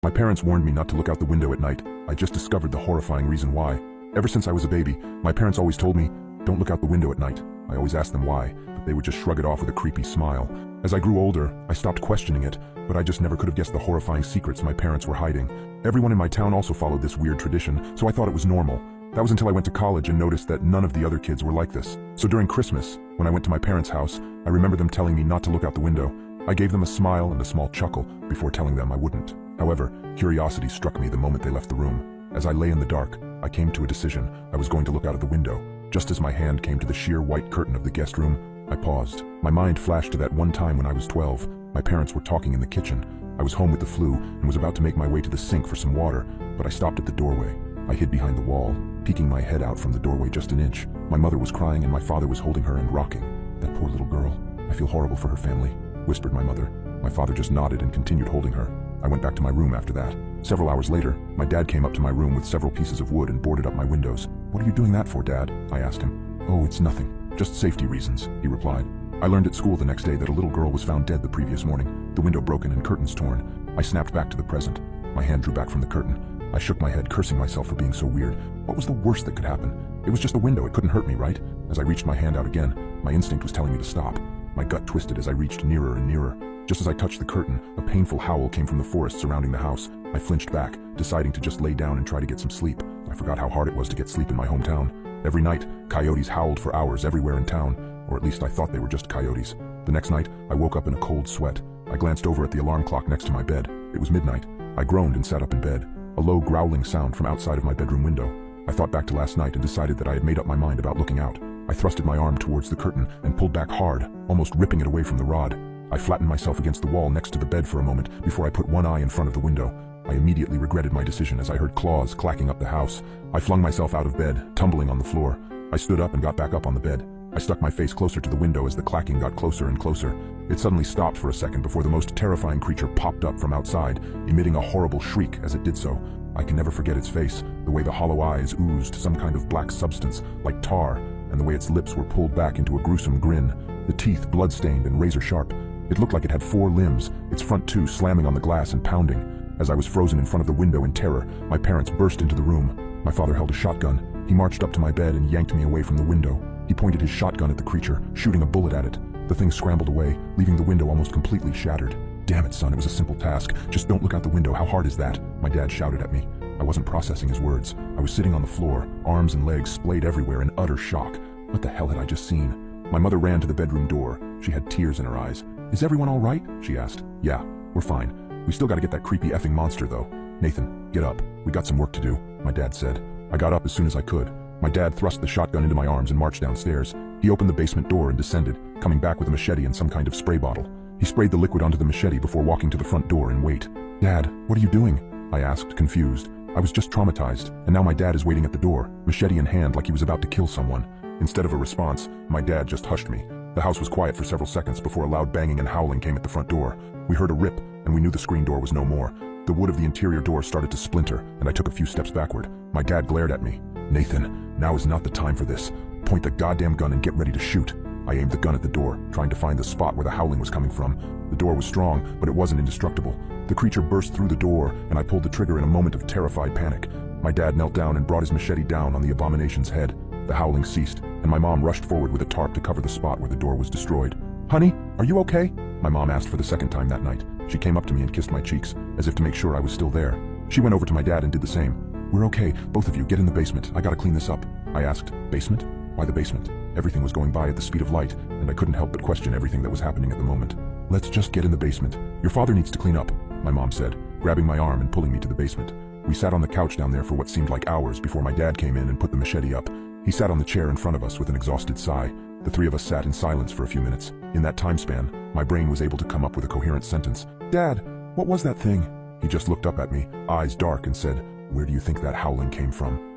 My parents warned me not to look out the window at night. I just discovered the horrifying reason why. Ever since I was a baby, my parents always told me, don't look out the window at night. I always asked them why, but they would just shrug it off with a creepy smile. As I grew older, I stopped questioning it, but I just never could have guessed the horrifying secrets my parents were hiding. Everyone in my town also followed this weird tradition, so I thought it was normal. That was until I went to college and noticed that none of the other kids were like this. So during Christmas, when I went to my parents' house, I remember them telling me not to look out the window. I gave them a smile and a small chuckle before telling them I wouldn't. However, curiosity struck me the moment they left the room. As I lay in the dark, I came to a decision. I was going to look out of the window. Just as my hand came to the sheer white curtain of the guest room, I paused. My mind flashed to that one time when I was 12. My parents were talking in the kitchen. I was home with the flu and was about to make my way to the sink for some water, but I stopped at the doorway. I hid behind the wall, peeking my head out from the doorway just an inch. My mother was crying and my father was holding her and rocking. That poor little girl. I feel horrible for her family, whispered my mother. My father just nodded and continued holding her. I went back to my room after that. Several hours later, my dad came up to my room with several pieces of wood and boarded up my windows. What are you doing that for, Dad? I asked him. Oh, it's nothing. Just safety reasons, he replied. I learned at school the next day that a little girl was found dead the previous morning, the window broken and curtains torn. I snapped back to the present. My hand drew back from the curtain. I shook my head, cursing myself for being so weird. What was the worst that could happen? It was just a window, it couldn't hurt me, right? As I reached my hand out again, my instinct was telling me to stop. My gut twisted as I reached nearer and nearer. Just as I touched the curtain, a painful howl came from the forest surrounding the house. I flinched back, deciding to just lay down and try to get some sleep. I forgot how hard it was to get sleep in my hometown. Every night, coyotes howled for hours everywhere in town, or at least I thought they were just coyotes. The next night, I woke up in a cold sweat. I glanced over at the alarm clock next to my bed. It was midnight. I groaned and sat up in bed. A low growling sound from outside of my bedroom window. I thought back to last night and decided that I had made up my mind about looking out. I thrusted my arm towards the curtain and pulled back hard, almost ripping it away from the rod. I flattened myself against the wall next to the bed for a moment before I put one eye in front of the window. I immediately regretted my decision as I heard claws clacking up the house. I flung myself out of bed, tumbling on the floor. I stood up and got back up on the bed. I stuck my face closer to the window as the clacking got closer and closer. It suddenly stopped for a second before the most terrifying creature popped up from outside, emitting a horrible shriek as it did so. I can never forget its face, the way the hollow eyes oozed some kind of black substance, like tar, and the way its lips were pulled back into a gruesome grin, the teeth blood-stained and razor-sharp. It looked like it had 4 limbs, its front 2 slamming on the glass and pounding. As I was frozen in front of the window in terror, my parents burst into the room. My father held a shotgun. He marched up to my bed and yanked me away from the window. He pointed his shotgun at the creature, shooting a bullet at it. The thing scrambled away, leaving the window almost completely shattered. Damn it, son, it was a simple task. Just don't look out the window. How hard is that? My dad shouted at me. I wasn't processing his words. I was sitting on the floor, arms and legs splayed everywhere in utter shock. What the hell had I just seen? My mother ran to the bedroom door. She had tears in her eyes. Is everyone all right? She asked. Yeah, we're fine. We still gotta get that creepy effing monster, though. Nathan, get up. We got some work to do, my dad said. I got up as soon as I could. My dad thrust the shotgun into my arms and marched downstairs. He opened the basement door and descended, coming back with a machete and some kind of spray bottle. He sprayed the liquid onto the machete before walking to the front door and wait. Dad, what are you doing? I asked, confused. I was just traumatized, and now my dad is waiting at the door, machete in hand like he was about to kill someone. Instead of a response, my dad just hushed me. The house was quiet for several seconds before a loud banging and howling came at the front door. We heard a rip, and we knew the screen door was no more. The wood of the interior door started to splinter, and I took a few steps backward. My dad glared at me. Nathan, now is not the time for this. Point the goddamn gun and get ready to shoot. I aimed the gun at the door, trying to find the spot where the howling was coming from. The door was strong, but it wasn't indestructible. The creature burst through the door, and I pulled the trigger in a moment of terrified panic. My dad knelt down and brought his machete down on the abomination's head. The howling ceased, and my mom rushed forward with a tarp to cover the spot where the door was destroyed. Honey, are you okay? My mom asked for the second time that night. She came up to me and kissed my cheeks, as if to make sure I was still there. She went over to my dad and did the same. We're okay, both of you, get in the basement. I gotta clean this up. I asked, basement? Why the basement? Everything was going by at the speed of light, and I couldn't help but question everything that was happening at the moment. Let's just get in the basement. Your father needs to clean up, my mom said, grabbing my arm and pulling me to the basement. We sat on the couch down there for what seemed like hours before my dad came in and put the machete up. He sat on the chair in front of us with an exhausted sigh. The three of us sat in silence for a few minutes. In that time span, my brain was able to come up with a coherent sentence. Dad, what was that thing? He just looked up at me, eyes dark, and said, Where do you think that howling came from?